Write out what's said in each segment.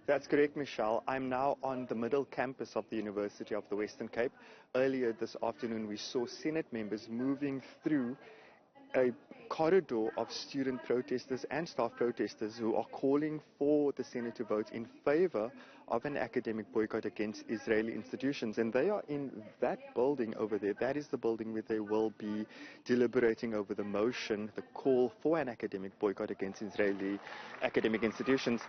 That's correct, Michelle. I'm now on the middle campus of the University of the Western Cape. Earlier this afternoon, we saw Senate members moving through a corridor of student protesters and staff protesters who are calling for the Senate to vote in favor of an academic boycott against Israeli institutions. And they are in that building over there. That is the building where they will be deliberating over the motion, the call for an academic boycott against Israeli academic institutions.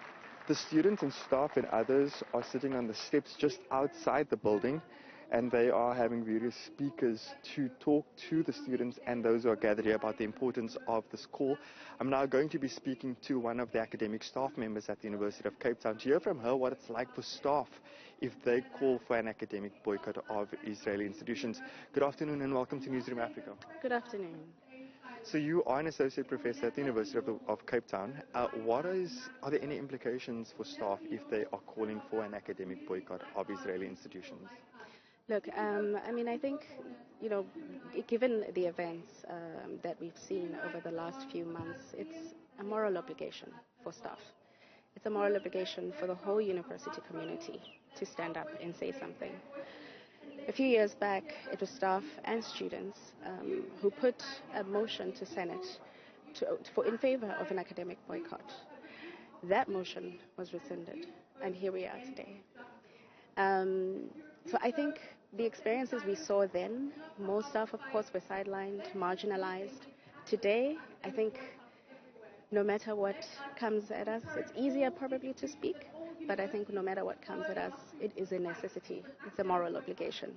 The students and staff and others are sitting on the steps just outside the building, and they are having various speakers to talk to the students and those who are gathered here about the importance of this call. I'm now going to be speaking to one of the academic staff members at the University of Cape Town to hear from her what it's like for staff if they call for an academic boycott of Israeli institutions. Good afternoon and welcome to Newzroom Afrika. Good afternoon. So you are an associate professor at the University of Cape Town. Are there any implications for staff if they are calling for an academic boycott of Israeli institutions? Look, I think, given the events that we've seen over the last few months, it's a moral obligation for staff. It's a moral obligation for the whole university community to stand up and say something. A few years back, it was staff and students who put a motion to Senate in favor of an academic boycott. That motion was rescinded, and here we are today. So I think the experiences we saw then, most staff, of course, were sidelined, marginalized. Today, I think no matter what comes at us, it's easier probably to speak, but I think no matter what comes at us, it is a necessity. It's a moral obligation.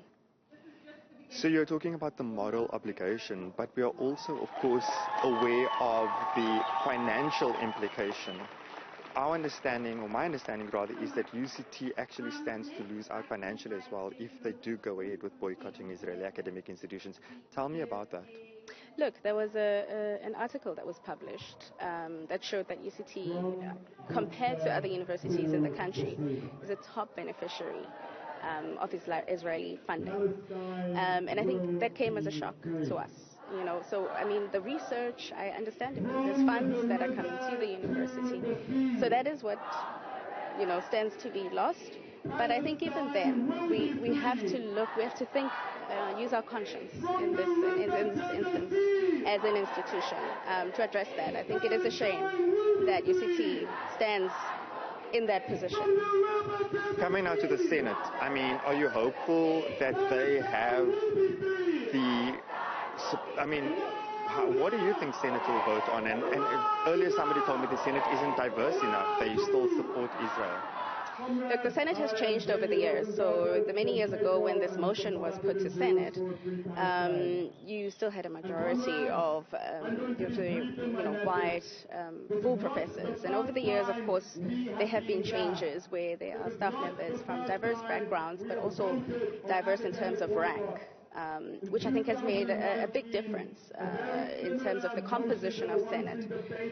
So you're talking about the moral obligation, but we are also, of course, aware of the financial implication. Our understanding, or my understanding rather, is that UCT actually stands to lose out financially as well if they do go ahead with boycotting Israeli academic institutions. Tell me about that. Look, there was an article that was published that showed that UCT, compared to other universities in the country, is a top beneficiary of Israeli funding. And I think that came as a shock to us. The research, I understand there's funds that are coming to the university. So that is what, stands to be lost. But I think even then, we have to think, use our conscience in this instance as an institution to address that. I think it is a shame that UCT stands in that position. Coming now to the Senate, are you hopeful that they have what do you think Senate will vote on? And earlier somebody told me the Senate isn't diverse enough. They still support Israel. Look, the Senate has changed over the years. So many years ago when this motion was put to Senate, you still had a majority of white full professors. And over the years, of course, there have been changes where there are staff members from diverse backgrounds, but also diverse in terms of rank. Which I think has made a big difference in terms of the composition of Senate.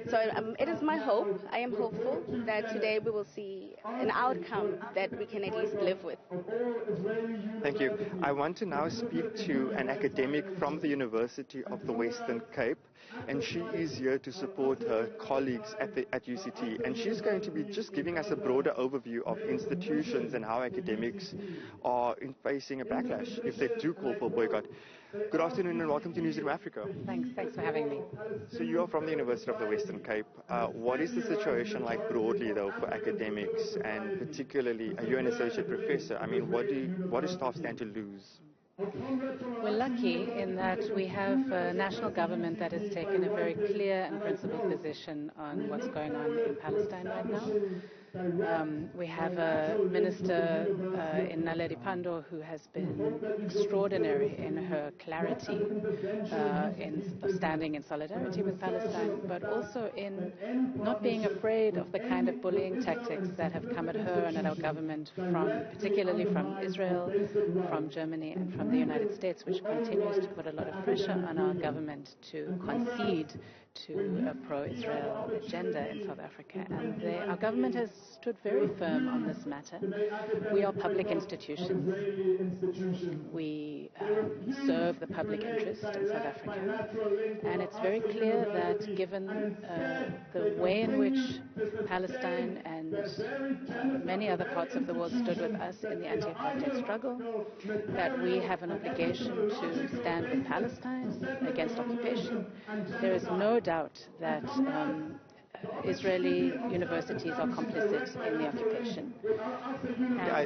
So it is my hope, I am hopeful, that today we will see an outcome that we can at least live with. Thank you. I want to now speak to an academic from the University of the Western Cape, and she is here to support her colleagues at UCT, and she's going to be just giving us a broader overview of institutions and how academics are facing a backlash if they do call for boycott. Good afternoon and welcome to Newzroom Afrika. Thanks for having me. So you are from the University of the Western Cape. What is the situation like broadly though for academics, and particularly you're an associate professor? What do staff stand to lose? We're lucky in that we have a national government that has taken a very clear and principled position on what's going on in Palestine right now. We have a minister in Naledi Pandor who has been extraordinary in her clarity in standing in solidarity with Palestine, but also in not being afraid of the kind of bullying tactics that have come at her and at our government, particularly from Israel, from Germany and from the United States, which continues to put a lot of pressure on our government to concede to a pro-Israel agenda in South Africa. And our government has stood very firm on this matter. We are public institutions. We serve the public interest in South Africa. And it's very clear that given the way in which Palestine and many other parts of the world stood with us in the anti-apartheid struggle, that we have an obligation to stand with Palestine against occupation. There is no doubt that Israeli universities are complicit in the occupation.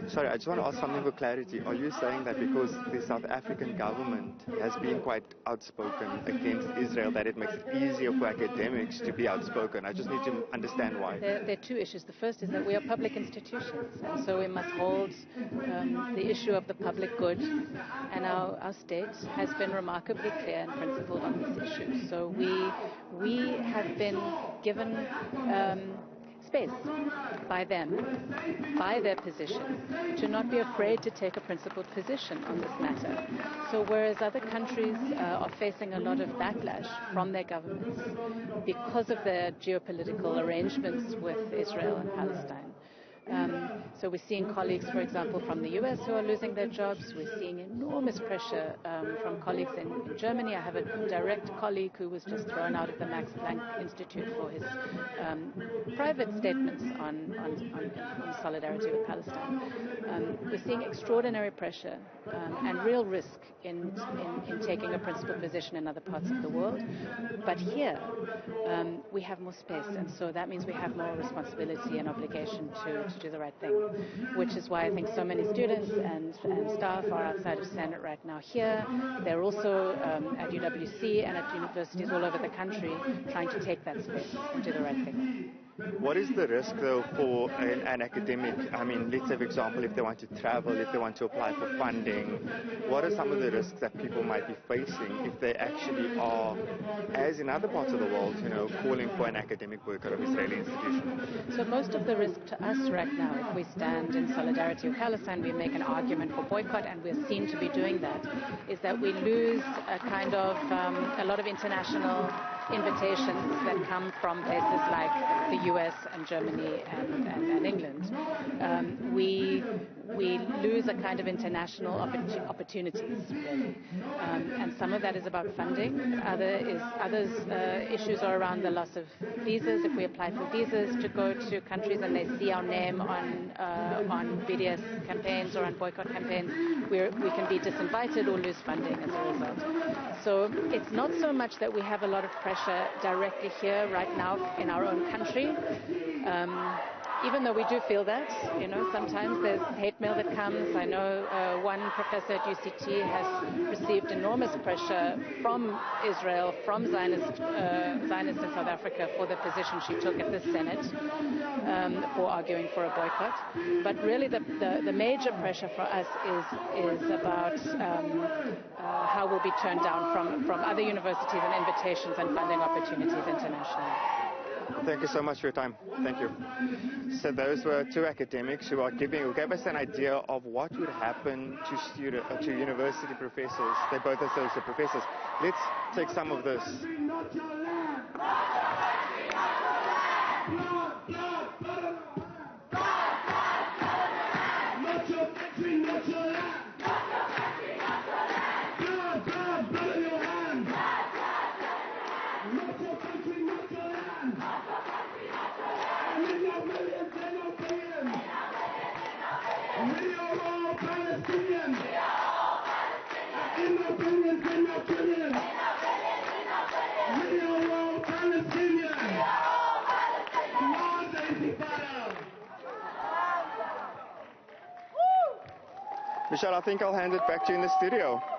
Sorry, I just want to ask something for clarity. Are you saying that because the South African government has been quite outspoken against Israel, that it makes it easier for academics to be outspoken? I just need to understand why. There are two issues. The first is that we are public institutions, and so we must hold the issue of the public good, and our state has been remarkably clear and principled on this issue. So we have been given space by them, by their position, to not be afraid to take a principled position on this matter. So whereas other countries are facing a lot of backlash from their governments because of their geopolitical arrangements with Israel and Palestine, so we're seeing colleagues, for example, from the US who are losing their jobs. We're seeing enormous pressure from colleagues in Germany. I have a direct colleague who was just thrown out of the Max Planck Institute for his private statements on solidarity with Palestine. We're seeing extraordinary pressure and real risk in taking a principled position in other parts of the world. But here, we have more space, and so that means we have more responsibility and obligation to do the right thing, which is why I think so many students and staff are outside of Senate right now here. They're also at UWC and at universities all over the country trying to take that space and do the right thing. What is the risk, though, for an academic? I mean, let's say, for example, if they want to travel, if they want to apply for funding, what are some of the risks that people might be facing if they actually are, as in other parts of the world, calling for an academic boycott of Israeli institutions? So most of the risk to us right now, if we stand in solidarity with Palestine, we make an argument for boycott, and we're seen to be doing that, is that we lose a lot of international invitations that come from places like the US and Germany and England. We lose a kind of international opportunities, really. And some of that is about funding. Others issues are around the loss of visas. If we apply for visas to go to countries and they see our name on BDS campaigns or on boycott campaigns, we can be disinvited or lose funding as a result. So it's not so much that we have a lot of pressure directly here right now in our own country. Even though we do feel that, sometimes there's hate mail that comes. I know one professor at UCT has received enormous pressure from Israel, from Zionists in South Africa for the position she took at the Senate for arguing for a boycott. But really the major pressure for us is about how we'll be turned down from other universities and invitations and funding opportunities internationally. Thank you so much for your time. Thank you. So those were two academics who gave us an idea of what would happen to university professors. They both are associate professors. Let's take some of this. Michelle, I think I'll hand it back to you in the studio.